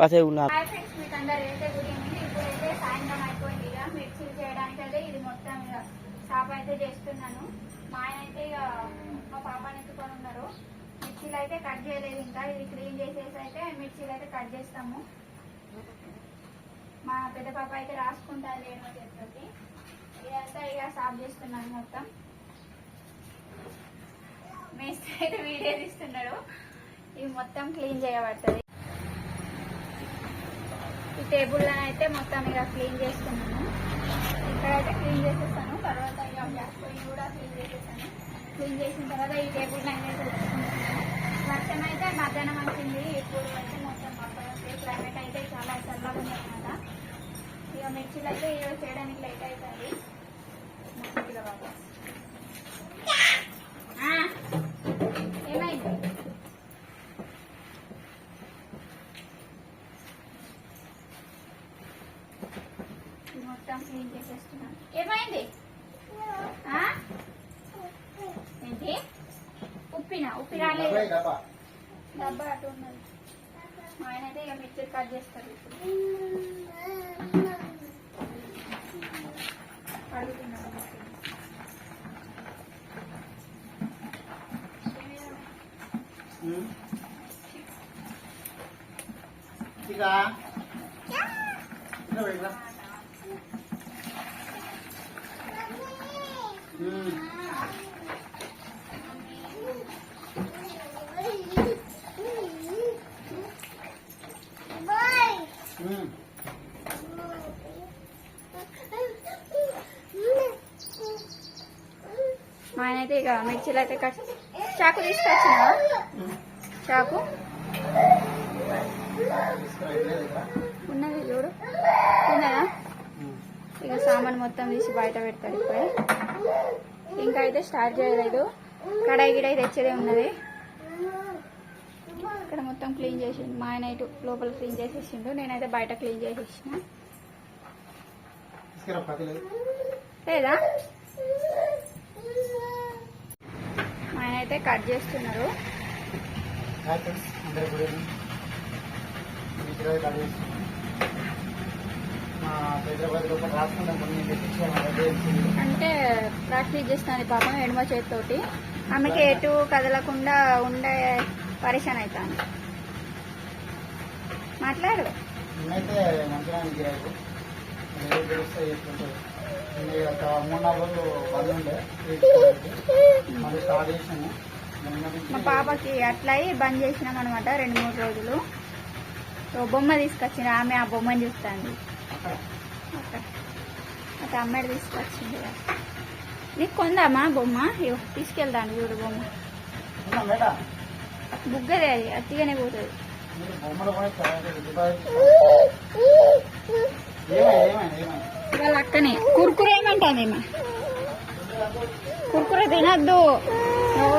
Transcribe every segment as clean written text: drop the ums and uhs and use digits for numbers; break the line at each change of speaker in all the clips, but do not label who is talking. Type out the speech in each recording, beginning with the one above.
అదే ఉన్నా
సాయంత్రం అయిపోయింది. ఇక మిర్చీలు చేయడానికి అయితే ఇది మొత్తం ఇక షాప్ అయితే చేస్తున్నాను. మా ఆయన అయితే ఇక మా పాపని ఎత్తుకొని ఉన్నారు. మిర్చీలు అయితే కట్ చేయలేదు, ఇంకా ఇది క్లీన్ చేసేసి అయితే మిర్చీలు అయితే కట్ చేస్తాము. మా పెద్ద పాప అయితే రాసుకుంటారు లేని చేతితోటి. ఇదంతా ఇక సాఫ్ చేస్తున్నాను మొత్తం. మేస్త్రి అయితే వీడియో తీస్తున్నాడు. ఇవి మొత్తం క్లీన్ చేయబడుతుంది. ఈ టేబుల్ అయితే మొత్తం ఇక క్లీన్ చేస్తున్నాను. ఇక్కడైతే క్లీన్ చేసేస్తాను. తర్వాత ఇక గ్యాస్ పొయ్యి కూడా క్లీన్ చేసేస్తాను. క్లీన్ చేసిన తర్వాత ఈ టేబుల్ అయితే వర్షం అయితే మధ్యాహ్నం వచ్చింది. ఇప్పుడు అయితే మొత్తం క్లైమేట్ అయితే చాలా చల్లగా ఉంది అన్నమాట. ఇక మిర్చీలు అయితే చేయడానికి లేట్ అవుతుంది. ఏమైంది? మొత్తం క్లీన్ చేసేస్తున్నాను. ఏమైంది? ఏంటి? ఉప్పి రాలేదు. డబ్బా అటు ఉన్నది. మా ఆయన అయితే ఇక మిర్చి కట్ చేస్తారు. ఇప్పుడు అడుగుతున్నాడు. మా ఆయన అయితే ఇక మిర్చీలు అయితే కట్ చాకు తీసుకొచ్చిన చాకు ఉన్నది చూడు ఉన్నదా. ఇక సామాన్ మొత్తం తీసి బయట పెడతారు. ఇప్పుడే ఇంకా అయితే స్టార్ట్ చేయలేదు. కడాయి గిడాయి తెచ్చేదే ఉన్నది. ఇక్కడ మొత్తం క్లీన్ చేసిండు మా ఆయన. ఇటు లోపల క్లీన్ చేసేసిండు. నేనైతే బయట క్లీన్ చేసేసిన. లేదా మా ఆయన అయితే కట్ చేస్తున్నారు. అంటే ప్రాక్టీస్ చేస్తాను పాపం ఎడమ చేతితోటి. ఆమెకి ఎటు కదలకుండా ఉండే పరిశాన్ అవుతాను. మాట్లాడు. మా పాపకి అట్లా బంద్ చేసినాం అనమాట 2-3 రోజులు. బొమ్మ తీసుకొచ్చింది ఆమె. ఆ బొమ్మని చూస్తాండి. అక్కడ అమ్మాయి తీసుకొచ్చింది. నీకు కొందామా బొమ్మ? తీసుకెళ్తాను చూడు బొమ్మ. బుగ్గదే అది అట్టిగానే పోతుంది. వాళ్ళ అక్కనే కుర్కురే ఏమంటుంది. కుర్కురే తినద్దు.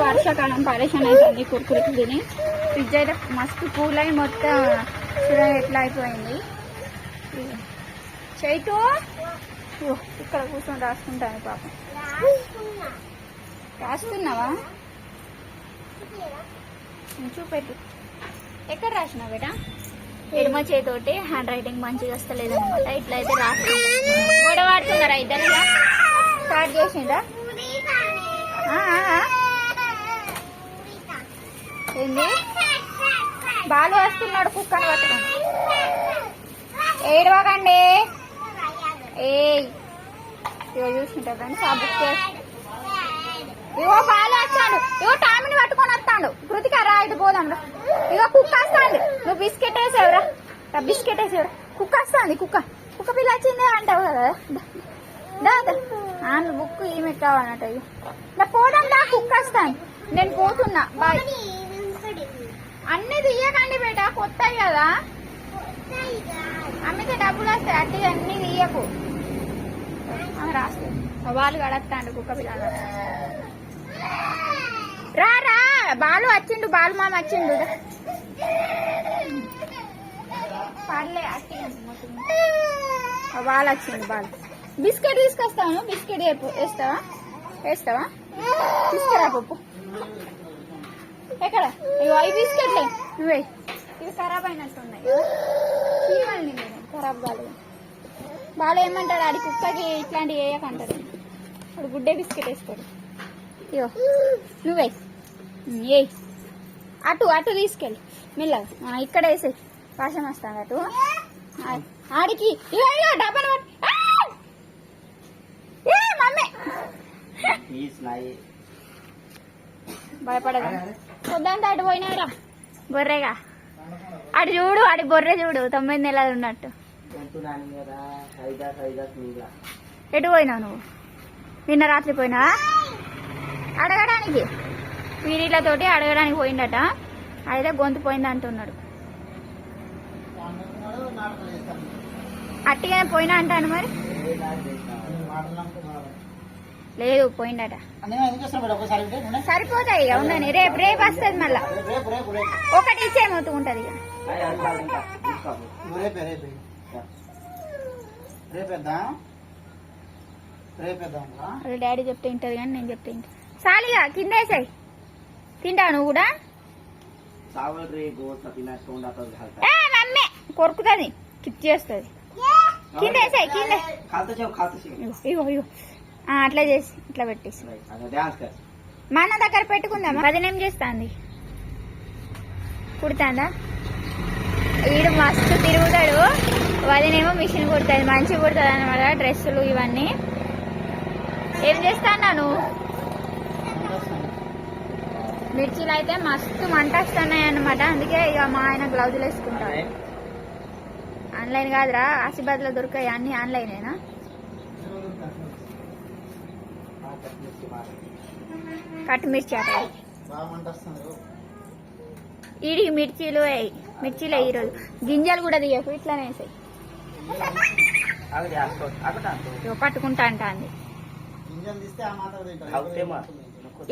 వర్షాకాలం పరేషాన్ అవుతుంది కుర్కురికి తిని. ఫ్రిడ్జ్ అయితే మస్తు కూల్ అయి మొత్తం చూడండి ఎట్లా అయిపోయింది. చైతు ఇక్కడ కూర్చొని రాసుకుంటాను పాపం. రాస్తున్నావా? చూపెట్టు. ఎక్కడ రాసినావు బేటా? ఎడమ చేతోటి హ్యాండ్ రైటింగ్ మంచిగా వస్తలేదు అనమాట. ఇట్లయితే రాస్తున్నా. గొడవాడుతున్నారా ఇద్దరు? స్టార్ట్ చేసిందా? ఏంది? బాలు వస్తున్నాడు కుక్కను పట్టుకొని. ఏడవకండి. ఇగో చూసుకుంటారండి. ఇగో బాలు వచ్చాడు. ఇగో టామిని పట్టుకొని వస్తాడు. కృతిక రా ఇటు పోదాం. ఇగో కుక్క వస్తాంది. నువ్వు బిస్కెట్ వేసేవరా? బిస్కెట్ వేసేవరా? కుక్క వస్తుంది. కుక్క పిల్ల వచ్చిందే అంటావు కదా. బుక్ ఈమె కావాలన్నట్టు. ఇలా పోదాం దా. కుక్క వస్తాను. నేను పోతున్నా. బాయ్. అన్ని తీయకండి బేట, కొత్తాయి కదా. అమ్మితే డబ్బులు వస్తాయి. అట్టి అన్ని తీయకు. రాస్తుంది. వాళ్ళు కడతాండు కుక్క పిల్లలు. రా రా. బాలు వచ్చిండు. బాలు మామ వచ్చిండు. పర్లే అట్టి వాళ్ళు వచ్చిండు. బాలు బిస్కెట్ తీసుకొస్తాను. బిస్కెట్ వేస్తావా? తీసుకురా పప్పు. ఎక్కడ? ఇగో ఈ బిస్కెట్లే నువ్వే. ఇవి ఖరాబ్ అయినట్టున్నాయి. చీమల్ని నేను ఖరాబ్ కాలేదు. బాగా ఏమంటాడు ఆడి కుక్కకి ఇట్లాంటివి వేయకంటాడు. వాడు గుడ్డే బిస్కెట్ వేస్తాడు. ఇగో నువ్వే ఏ అటు అటు తీసుకెళ్ళి మెల్లగా ఇక్కడ వేసేయి. వర్షం వస్తాను అటు ఆడికి డబ్బా మమ్మీ భయపడదా పొద్దంతా అటు పోయినారా బొర్రెగా. అటు చూడు అటు బొర్రె చూడు 9 నెలలు ఉన్నట్టు. ఎటు పోయినావు నువ్వు? నిన్న రాత్రి పోయినావా అడగడానికి? వీరిలతోటి అడగడానికి పోయిందట. అయితే గొంతు పోయింది అంటున్నాడు. అట్టిగానే పోయినా అంటాను మరి. లేదు పోయిందట. సరిపోతాయి ఇక ఉండని. రేపు రేపు వస్తుంది మళ్ళా. ఒకటి ఇచ్చేమవుతూ ఉంటది ఇక. వాళ్ళ డాడీ చెప్తే తింటది కానీ నేను చెప్తే తింటా. సాలిగా కింద వేసాయి. తింటావు నువ్వు కూడా? మమ్మీ కొరుకుతుంది కిప్ చేస్తుంది. కింద వేసాయి కింద. ఇగో ఇగో అట్లా చేసి ఇట్లా పెట్టేసి మన దగ్గర పెట్టుకుందామా? వదినేం చేస్తాంది? కుడుతుందా? ఈడు మస్తు తిరుగుతాడు. వదినేమో మిషన్ కుడుతుంది. మంచిగా కుడుతుంది అనమాట డ్రెస్సులు ఇవన్నీ. ఏం చేస్తానా నువ్వు? మిర్చీలు అయితే మస్తు మంట వస్తున్నాయి అన్నమాట. అందుకే ఇక మా ఆయన గ్లౌజులు వేసుకుంటాడు. ఆన్లైన్ కాదురా, ఆసిబాద్ లో దొరికాయి అన్ని ఆన్లైనేనా? కట్టు మిర్చి అట్లా ఈడికి మిర్చీలు మిర్చీలే ఈరోజు. గింజలు కూడా తీయకు ఇట్లానే వేసాయి. పట్టుకుంటా అంటాంది.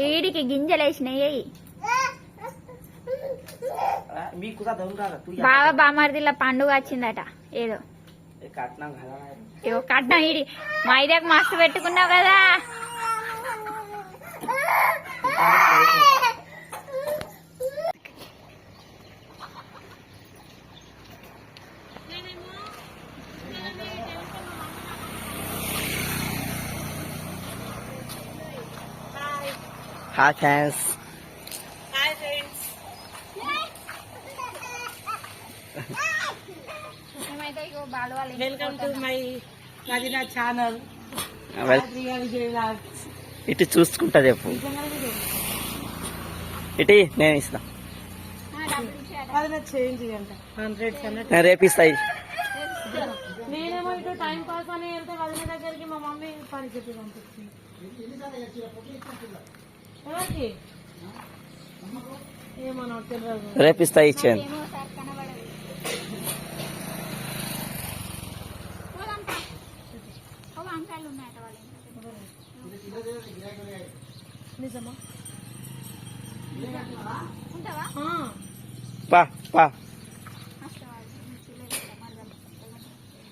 ఈడికి గింజలు వేసినాయి. బావ బామర్దిలా పండుగ వచ్చిందట ఏదో. కట్నం ఈడి మా ఇదేకు మస్తు పెట్టుకున్నావు కదా.
Hi friends.
Welcome to my Madina channel.
ఇటు చూసుకుంటా చెప్పు. ఇటు నేను ఇస్తా.
చేంజ్ అంట 100
నేను రేపు ఇస్తాయి.
నేనేమో ఇటు టైం పాస్ అని వెళ్తే వదిన దగ్గరికి మా మమ్మీ పని చెప్పి పంపించింది. ఎవరికి ఏమో నాకు తెలియదు.
రేపు ఇస్తా ఇచ్చేయండి.
నిజమా?
పా పా.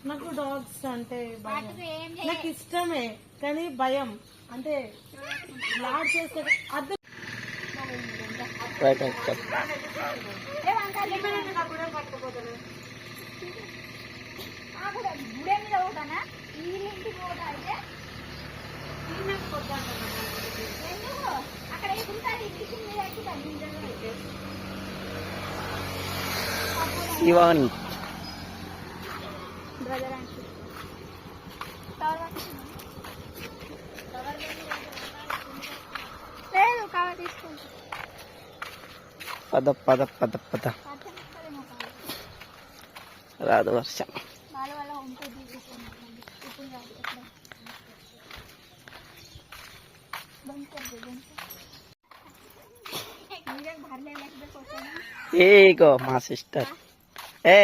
నాకు డాగ్స్ అంటే భయం. నాకు ఇష్టమే కానీ భయం. అంటే లాడ్ చేస్తే అర్థం.
శివాని
లేదు కవర్ తీసుకోండి.
పద పద పద పద. రాదు వర్షం. ఏగో మా సిస్టర్. ఏ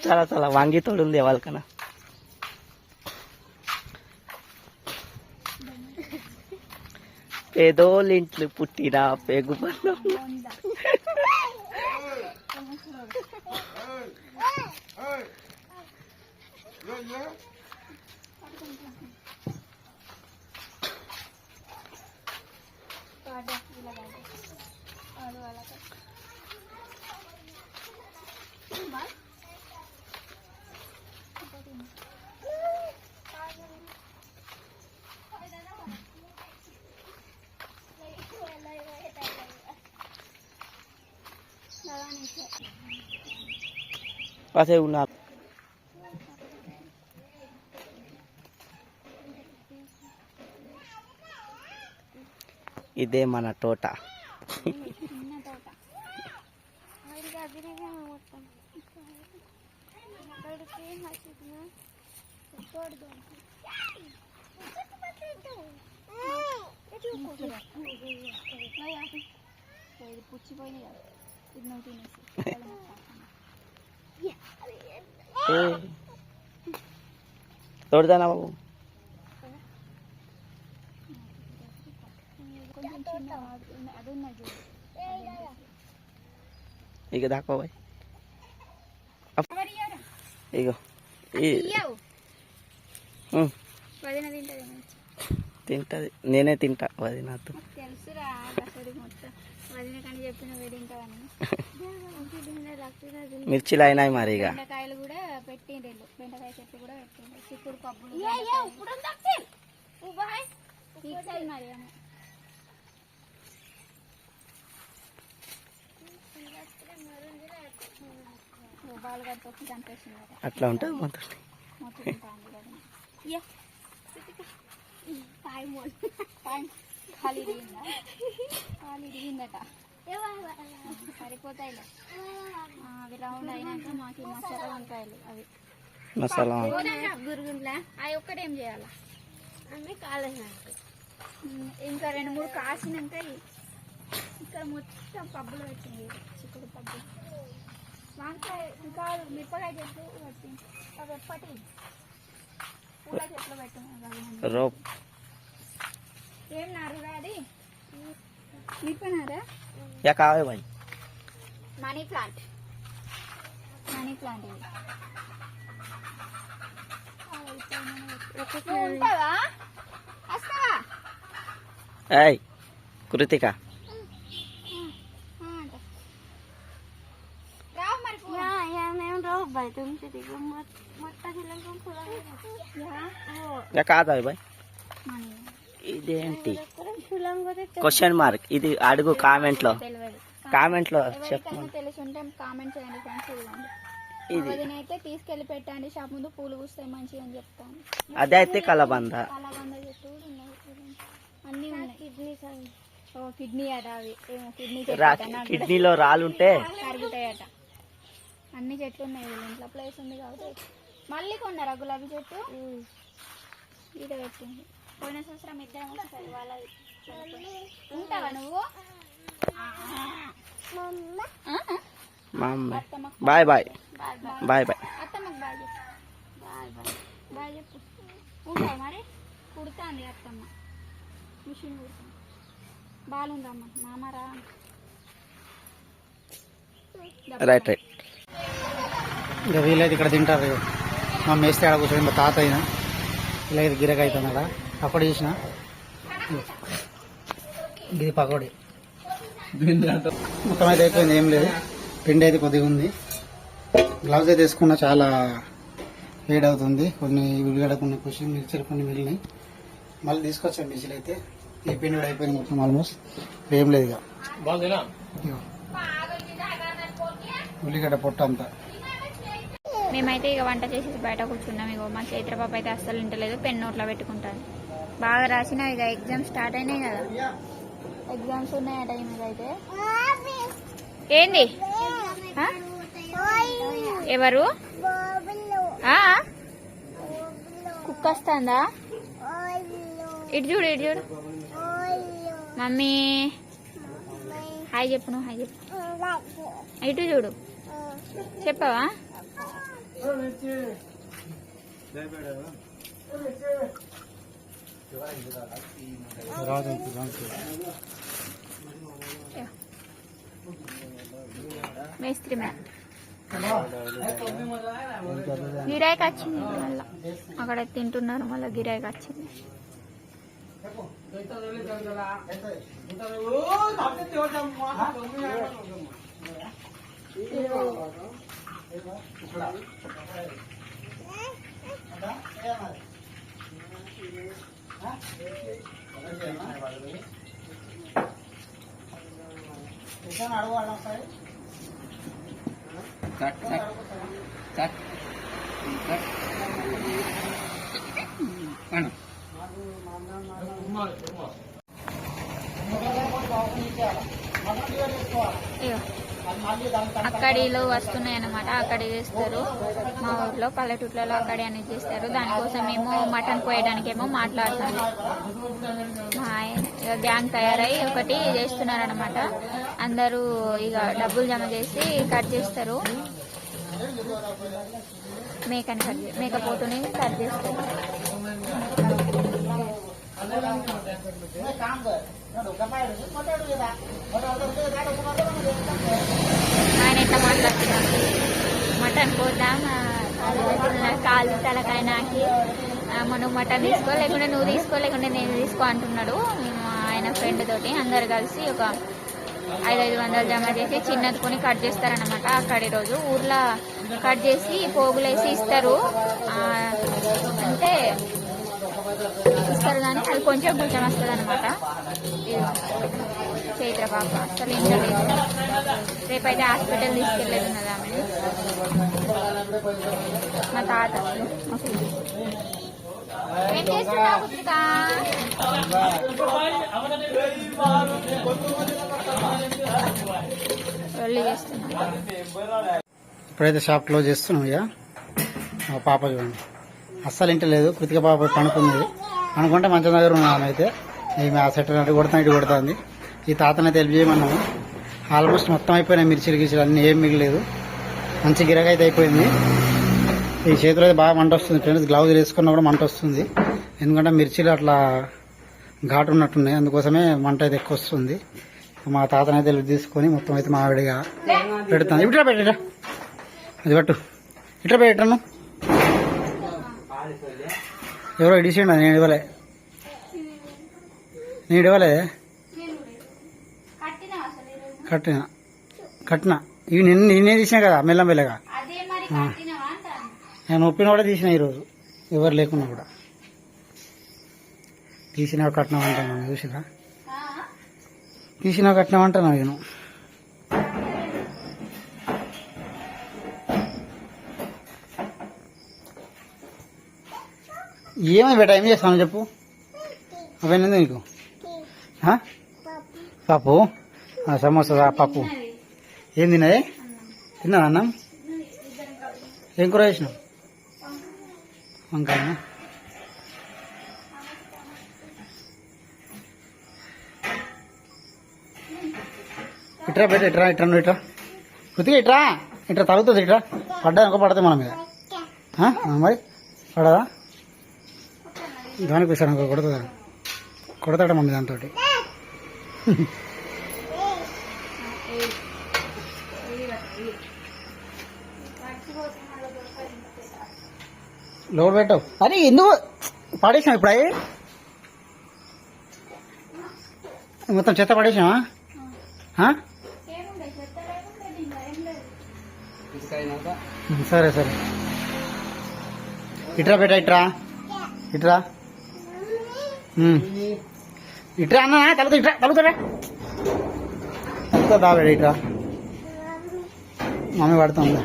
చాలా చాలా వాంగి తోడుంది వాళ్ళకన్నా. పేదోళ్ళింట్లు పుట్టిన పేగుబల్లం. కాసేపు ఉన్నా. ఇదే మన తోట.
చిన్న తోట. పుచ్చిపోయింది కదా, ఇది నువ్వు తినేసి.
తోడుదానా బాబు?
కొంచెం చిన్న అది ఉన్నది చూడు.
ఇక దాకా పోయి ఇగో
వదిన తింటది మంచి.
తింటది, నేనే తింటా వదినతో.
తెలుసురా అసలు మొత్తం వదిన కానీ చెప్పిన తింటావని.
మిర్చిలు అయినాయి మరి. ఇక
బెండకాయలు కూడా పెట్టిండ్రు, బెండకాయ చెట్లు కూడా పెట్టిండ్రు, చిక్కుడు పప్పులు మరి బాలు కట్టి చంపేసింది కదా.
అట్లా ఉంటుంది మొత్తం.
ఖాళీ ఇరిగిందా? ఖాళీ ఇరిగిందట. సరిపోతాయి అవి రౌండ్ అయినాక మాకు మసాలా వంకాయలు అవి
మసాలా
గురుగుంట్లా అవి ఒక్కటేం చేయాలా అన్నీ కాలేదు. ఇంకా 2-3 కాసినాక ఇక్కడ మొత్తం పబ్బులు పెట్టింది, చిక్కుడు పబ్బు, వంకాయ ఇంకా మిరపకాయ చెట్లు పెట్టింది. అవి ఎప్పటి పూల చెట్లు పెట్టింది.
రోప్
ఏం నారు అది మిరపనారా?
యా కావే భాయ్.
మనీ ప్లాంట్, మనీ ప్లాంట్ ఇది. ఉంటావా? వస్తావా?
ఏయ్ కృతిక,
రావు మరి
యా కాదా భాయ్? ఇదేంటి క్వశ్చన్ మార్క్? ఇది అడుగు కామెంట్ లో, కామెంట్ లో చెప్పు.
తెలిసి ఉంటే కామెంట్ చేయండి ఫ్రెండ్స్. ఇవ్వండి.
ఇది
అయితే తీసుకెళ్లి పెట్టండి షాప్ ముందు, పూలు పూస్తాయి మంచిగా అని చెప్తాను.
అదే అయితే కలబంద.
కలబంద చెట్టు అన్ని ఉన్నాయి. కిడ్నీ అట, అవి ఏమో
కిడ్నీలో రాలుంటే
కరుగుతాయట. అన్ని చెట్లు ఉన్నాయి ఇంట్లో, ప్లేస్ ఉంది కాబట్టి. మళ్ళీ కొన్నారా గులాబీ చెట్టు? ఈడ పెట్టింది. పోయిన సంవత్సరం ఇద్దరం వస్తుంది వాళ్ళది. ఉంటావా నువ్వు?
Bye bye bye bye.
అత్తమ్మకి బాయ్ చెప్పు. బాయ్ బాయ్ బాయ్ చెప్పు. ఉంటావు మరి? కుడుతుంది అత్తమ్మ, మిషన్ కుడుతుంది. బాగుందమ్మ మామరా.
Right right.
ఇంకా వీళ్ళైతే ఇక్కడ తింటారు. మా మేస్తే ఆడ కూర్చొని మా తాత అయినా ఇలా ఇది గిరక అవుతుంది. అప్పుడు చేసిన ఇది పకోడీ మొత్తం అయితే అయిపోయింది, ఏం లేదు. పిండి అయితే కొద్దిగా ఉంది. గ్లౌజ్ అయితే వేసుకున్నా, చాలా వేడి అవుతుంది. కొన్ని ఉల్లిగడ్డ, కొన్ని కుషి మిర్చిలు కొన్ని మిగిలినాయి. మళ్ళీ తీసుకొచ్చాం మిర్చిలు అయితే. ఈ పిండి కూడా అయిపోయింది మొత్తం ఆల్మోస్ట్, ఏం లేదు. ఇక ఉల్లిగడ్డ పొట్టు అంతా.
మేమైతే ఇక వంట చేసేసి బయట కూర్చున్నాం. ఇగో మా చైత్రపాప అయితే అస్సలు వింటలేదు, పెన్ నోట్లో పెట్టుకుంటాను. బాగా రాసిన ఇక ఎగ్జామ్స్ స్టార్ట్ అయినాయి కదా, ఎగ్జామ్స్ ఉన్నాయట ఈ మీద. అయితే ఏంది ఎవరు కుక్క వస్తుందా? ఇటు చూడు, ఇటు చూడు. మమ్మీ హాయ్ చెప్పు, నువ్వు హాయ్ చెప్పు. ఇటు చూడు, చెప్పవా? మేస్త్రి మ్యామ్ గిరాయికి వచ్చింది. మళ్ళా అక్కడ తింటున్నారు, మళ్ళీ గిరాయికి వచ్చింది. ఇగో అక్కడిలో వస్తున్నాయి అన్నమాట. అక్కడి చేస్తారు మా ఊర్లో, పల్లెటూర్లలో అక్కడి అనేది చేస్తారు. దానికోసం ఏమో మటన్ కోయడానికేమో మాట్లాడుతాను. మా ఆయన గ్యాంగ్ తయారై ఒకటి చేస్తున్నారనమాట. అందరూ ఇక డబ్బులు జమ చేసి కట్ చేస్తారు. మేకపోతుని కట్ చేస్తారు. ఆయన ఎట్లా మాట్లాడుతున్నాడు, మటన్ కోద్దాం, కాలు తలకాయ నాకి, మనం మటన్ తీసుకో, లేకుంటే నువ్వు తీసుకో, లేకుంటే నేను తీసుకో అంటున్నాడు. ఆయన ఫ్రెండ్ తోటి అందరు కలిసి ఒక 500 జమ చేసి చిన్నది కొని కట్ చేస్తారనమాట. అక్కడి రోజు ఊర్లో కట్ చేసి పోగులేసి ఇస్తారు. అంటే ఇస్తారు కానీ అది కొంచెం కొంచెం వస్తుంది అనమాట. చైత్ర పాప అసలు ఇంట్లో లేదు. రేపైతే హాస్పిటల్ తీసుకెళ్ళేది ఉన్నది ఆమె. మా తాత ఏం చేస్తున్నావు పుత్రిక? వెళ్ళి చేస్తున్నా.
ఇప్పుడైతే షాప్ క్లోజ్ చేస్తున్నాం. ఇక మా పాప చూడండి అస్సలు ఇంట లేదు. కృతిక పాప పనుకుంది. అనుకుంటే మంచం దగ్గర ఉన్నాం. ఆమె అయితే ఈమె ఆ సెటర్ అటు కొడుతుంది, ఇటు కొడుతుంది. ఈ తాతనైతే హెల్ప్ చేయమన్నాము. ఆల్మోస్ట్ మొత్తం అయిపోయినాయి. మిర్చిలు గిర్చిలు అన్నీ ఏం మిగిలేదు. మంచి గిరగ అయితే అయిపోయింది. ఈ చేతిలో అయితే బాగా మంట వస్తుంది ఫ్రెండ్స్. గ్లౌజ్ వేసుకున్నా కూడా మంట వస్తుంది. ఎందుకంటే మిర్చిలు అట్లా ఘాటు ఉన్నట్టున్నాయి. అందుకోసమే మంట అయితే ఎక్కువ వస్తుంది. మా తాతనైతే హెల్ప్ తీసుకొని మొత్తం అయితే మా ఆవిడగా పెడుతుంది. ఇట్లా పెట్టా, అది పట్టు, ఇట్లా పెట్టాను. ఎవరో ఇడిసిండ, నేను ఇవ్వలే, నేను ఇవ్వలే. కట్టినా ఇవి నిన్నే తీసినా కదా మెల్లమెల్లగా. నేను ఒప్పిన కూడా తీసిన ఈరోజు ఎవరు లేకున్నా కూడా తీసినా కట్నం అంటాను. చూసినా తీసినా కట్నం అంటాను నేను. ఏమై బేటా, ఏం చేస్తాను చెప్పు. అవన్నీ నీకు పప్పు, సమోసా, పప్పు. ఏం తిన్నది? తిన్నదా అన్నం? ఏం కూర చేసినావు? వంకాయ. ఇట్రా బయట, ఇట్రా ఇట్రా, నువ్వు ఇట్రా. కొద్దిగా ఇట్రా, ఇట్రా తగ్గుతుంది. ఇట్రా పడ్డా ఇంకో పడుతుంది మన మీద. మరి పడదా? దానికి వస్తాడు ఇంకో కొడతాడు మమ్మీ దాంతో. లోడ్ పెట్టావు. అరే ఎందుకు పడేసినావు? ఇప్పుడు అయ్యి మొత్తం చెత్త పడేసినావా? సరే సరే, ఇట్రా బేటా, ఇట్రా ఇట్రా ఇట్రా అన్నా. తలుగుతా, ఇట్రా తలుగుతాడా, తలుగుతా బేట, ఇట్రా. మమ్మీ పడుతుందా?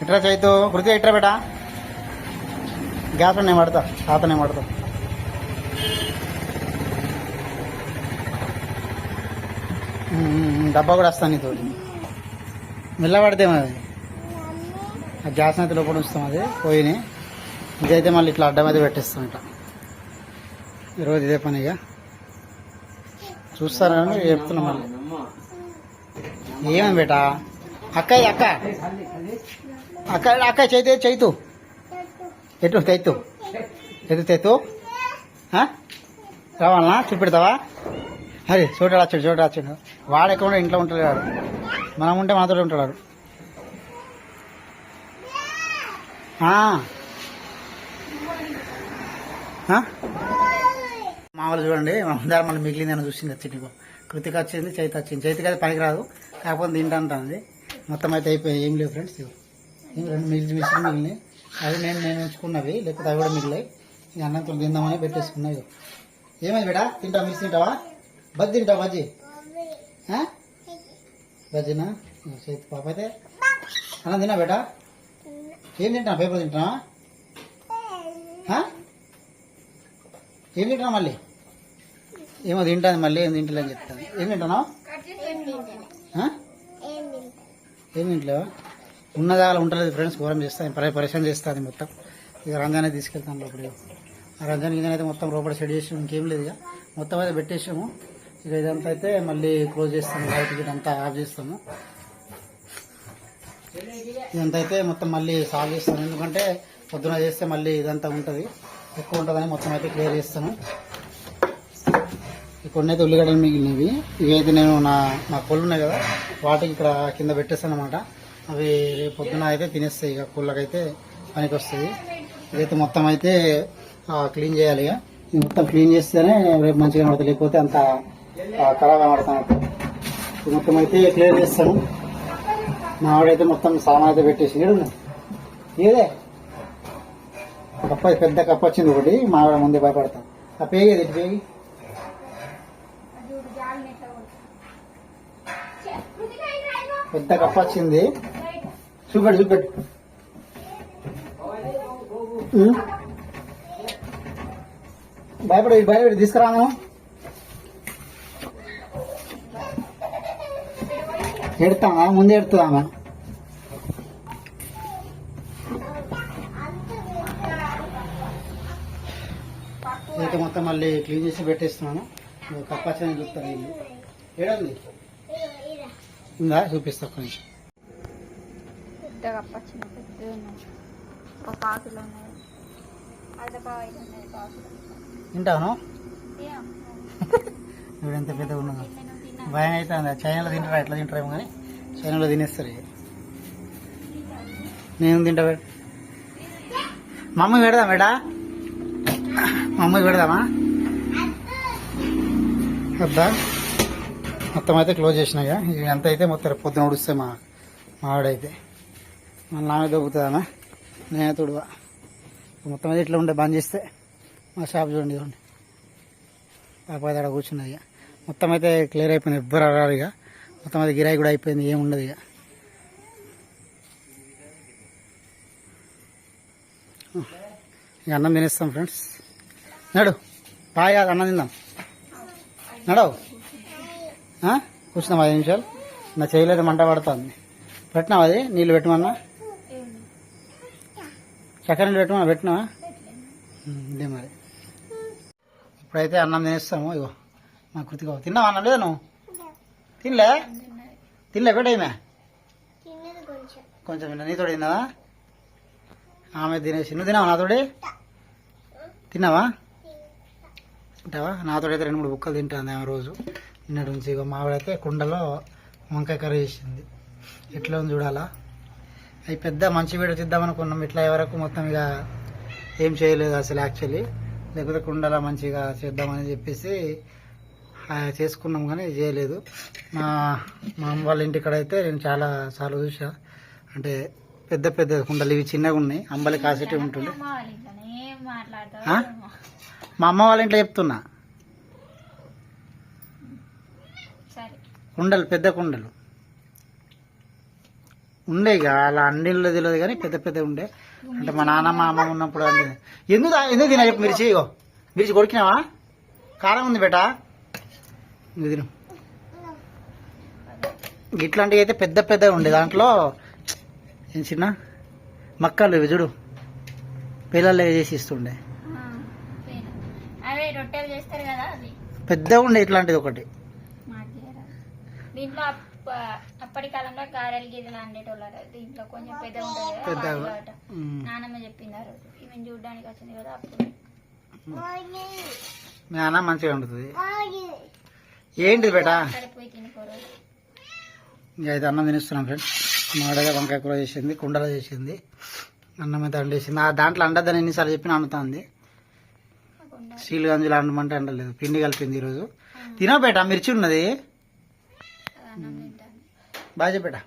ఇట్రా చైతు, కృతి ఇట్రా బేటా. గ్యాస్ నేను పడతా, తాత నేను పడతా. డబ్బా కూడా వస్తాను నీతో. మెల్ల పడితే అది ఆ గ్యాస్ అయితే లోపల ఉంచుతాం. అది పోయినాయి. ఇదైతే మళ్ళీ ఇట్లా అడ్డం అయితే పెట్టేస్తాం. ఇట్లా ఈరోజు ఇదే పనిగా చూస్తారని చెప్తున్నాం. మళ్ళీ ఏమేమి బేటా? అక్కయ్య అక్క అక్క అక్క చైతు చైతు ఎటు తెత్తు ఎటు తెత్తు రావాలనా? చూపెడతావా? అరే చూడాడు వచ్చాడు. వాడు ఎక్కడ ఇంట్లో ఉంటాడు. మనం ఉంటే మనతో ఉంటాడు. మామూలు చూడండి, అందరం మళ్ళీ మిగిలిందని చూసింది. వచ్చింది కృతిక వచ్చింది, చైతు వచ్చింది. చైతుకి అయితే పనికి రాదు, కాకపోతే తింటాంటుంది. మొత్తం అయితే అయిపోయి ఏం లేవు ఫ్రెండ్స్. ఇవి 2 మిగిలినాయి. అవి నేను ఉంచుకున్నవి, లేకపోతే అవి కూడా మిగిలినాయి. ఇక అన్నంతో తిందామని పెట్టేసుకున్నాయి. ఏమైంది బేటా? తింటావా? మిర్చి తింటావా? బజ్జి తింటావా? బజ్జి బజ్జినా చేతి పాప అయితే అన్నం తిన్నా బేటా? ఏం తింటున్నా? పేపర్ తింటున్నా? ఏం తింటున్నా? మళ్ళీ ఏమో తింటాను, మళ్ళీ ఏం తింటలేని చెప్తాను. ఏం తింటున్నావు? ఏం తింటలేవా? ఉన్నదాగా ఉండలేదు ఫ్రెండ్స్, ఘోరం చేస్తాను, పరిశ్రమ చేస్తుంది మొత్తం. ఇక రంజానే తీసుకెళ్తాను లోపల. ఆ రంజాన్ కింద అయితే మొత్తం లోపల సెట్ చేసాము, ఇంకేం లేదు. ఇక మొత్తం అయితే పెట్టేసాము. ఇక ఇదంతా అయితే మళ్ళీ క్లోజ్ చేస్తాము, లైట్ గిట్ అంతా ఆఫ్ చేస్తాము. ఇదంతా అయితే మొత్తం మళ్ళీ సాల్వ్ చేస్తాను, ఎందుకంటే పొద్దున చేస్తే మళ్ళీ ఇదంతా ఉంటుంది, ఎక్కువ ఉంటుందని మొత్తం అయితే క్లియర్ చేస్తాను. కొన్ని అయితే ఉల్లిగడ్డలు మిగిలినవి, ఇవైతే నేను నా కోళ్ళు ఉన్నాయి కదా, వాటికి ఇక్కడ కింద పెట్టేస్తాను అనమాట. అవి రేపు పొద్దున అయితే తినేస్తాయి, ఇక కోళ్ళకైతే పనికి వస్తుంది. ఇదైతే మొత్తం అయితే క్లీన్ చేయాలి. ఇక ఇది మొత్తం క్లీన్ చేస్తేనే రేపు మంచిగా కనబడుతుంది, లేకపోతే అంత ఖరాబ్ కనబడుతున్నట్టు. ఇది మొత్తం అయితే క్లియర్ చేస్తాను. మా ఆవిడైతే మొత్తం సామాన్ అయితే పెట్టేసి ఏదే కప్ప, పెద్ద కప్ప వచ్చింది ఒకటి, మా ఆవిడ ముందే భయపడతాం. ఆ పేగేది ఇటు పేగి పెద్ద కప్ప వచ్చింది, చూపెట్టు. భయపడి తీసుకురాను. ఎడతామా? ముందే ఎడుతుందామా? అయితే మొత్తం మళ్ళీ క్లీన్ చేసి పెట్టేస్తున్నాను. కప్ప వచ్చిందని చూస్తాను. ఇల్లు ఏడంది ఉందా? చూపిస్తా ఒక్క నిమిషం.
పెద్ద కప్ప వచ్చింది, పెద్దగా ఉన్నాయి, ఒక పాకులు ఉన్నాయి, అర్ధ పావు ఉన్నాయి పాకులు.
తింటాను ఇప్పుడు ఎంత పెద్దగా ఉన్నదో భయం అవుతుంది. చైనాలో తింటారా? ఎట్లా తింటారేమో కానీ చైనాలో తినేస్తారు. నేను తింటా. మమ్మీ పెడదాం బేటా, మమ్మీ పెడదామా? వద్దా? మొత్తం అయితే క్లోజ్ చేసినాగా. ఎంత అయితే మొత్తం పొద్దున ఉడిస్తే మా ఆవిడైతే మళ్ళీ నామే దొబ్బుతుందమ్మా, నేనే తుడువా. మొత్తం అయితే ఇట్లా ఉండే బంద్ చేస్తే మా షాప్ చూడండి, చూడండి పాప అయితే అక్కడ కూర్చున్నది. ఇక మొత్తం అయితే క్లియర్ అయిపోయింది, ఎవ్వరు అరారు. ఇక మొత్తం అయితే గిరాయి కూడా అయిపోయింది, ఏముండదు. ఇక అన్నం తినేస్తాం ఫ్రెండ్స్. నడు బాగా అన్నం తిందాం. నడవు కూర్చున్నాం 5 నిమిషాలు. నా చేయలో అయితే మంట పడుతుంది. పెట్టినావు అది నీళ్ళు పెట్టమన్నా, చక్కెర నీళ్ళు పెట్టినావా? ఇదే మరి. ఇప్పుడైతే అన్నం తినేస్తాము. ఇగో మా కృతిగా తిన్నావా? అన్నం లేదా నువ్వు? తినలే పెట్టేమే కొంచెం నీతోటి తిన్నదా? ఆమె తినేసి నువ్వు తిన్నావా? నాతోటి తిన్నావా? తింటావా? నాతోడైతే 2-3 బుక్కలు తింటాను ఆమె రోజు నిన్నటి నుంచి. ఇక మావిడైతే కుండలో వంకాయ కర్రీ చేసింది. ఎట్లా ఉంది చూడాలా. అవి పెద్ద మంచి వీడియో తీద్దామనుకున్నాం, ఇట్లా ఎవరకు మొత్తం ఇక ఏం చేయలేదు అసలు యాక్చువల్లీ. లేకపోతే కుండలా మంచిగా చేద్దామని చెప్పేసి చేసుకున్నాం, కానీ చేయలేదు. మా అమ్మ వాళ్ళ ఇంటికాడ అయితే నేను చాలా చూసా. అంటే పెద్ద పెద్ద కుండలు, ఇవి చిన్నగా ఉన్నాయి, అంబలి కాసేటి ఉంటుంది. మా అమ్మ వాళ్ళ ఇంట్లో చెప్తున్నా, కుండలు పెద్ద కుండలు ఉండే. ఇక అలా అండిల్లో తెలియదు కానీ పెద్ద పెద్ద ఉండే. అంటే మా నాన్నమ్మ అమ్మ ఉన్నప్పుడు అండి. ఎందుకు తినా చెప్పు? మిర్చి కొడికినావా? కారం ఉంది బేటా, నువ్వు తిను. ఇట్లాంటివి అయితే పెద్ద పెద్దగా ఉండే. దాంట్లో ఏం చిన్న మక్కలు ఇవి చూడు, పిల్లలు చేసి ఇస్తుండే, పెద్దగా ఉండే. ఇట్లాంటిది ఒకటి
దీంట్లో అప్పటి కాలంలో గారెలు గీరెలు అండేటోళ్ళు. దీంట్లో కొంచెం పెద్ద ఉంటుంది, నానమ్మ చెప్పింది ఆ రోజు. ఈమె చూడడానికి వచ్చింది కదా అప్పుడు.
మీ అన్న మంచిగా ఉంటుంది. ఏంటిది బేటా?
పోయి తినిపోరు.
ఇంకా అయితే అన్నం తినిస్తున్నాం ఫ్రెండ్స్. మాడగా వంకాయ కూర చేసింది, కుండలో చేసింది, అన్నం అయితే అండేసింది. ఆ దాంట్లో అండద్దని ఎన్నిసార్లు చెప్పినా అండుతుంది. స్టీల్ గంజులు అండమంటే అండలేదు, పిండి కలిపింది ఈరోజు. తినో బేటా, మిర్చి ఉన్నది. బాయ్ చెప్పేట.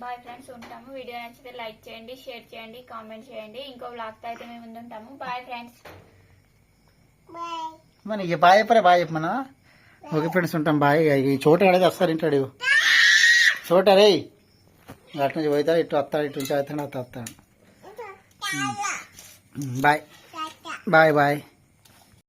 బాయ్ ఫ్రెండ్స్, ఉంటాము. వీడియో నచ్చితే లైక్ చేయండి, షేర్ చేయండి, కామెంట్ చేయండి. ఇంకో వ్లాగ్తో అయితే మేము ముందు ఉంటాము. Bye friends.
మన ఇక బాయ్ చెప్పరే బాయ్ చెప్పమనా. ఓకే ఫ్రెండ్స్ ఉంటాం బాయ్. ఈ చోట అనేది వస్తారు ఇంటాడు చోట రే అటు నుంచి పోతాడు ఇటు వస్తాడు ఇటు నుంచి అవుతాడు అటు వస్తాడు. Bye bye bye.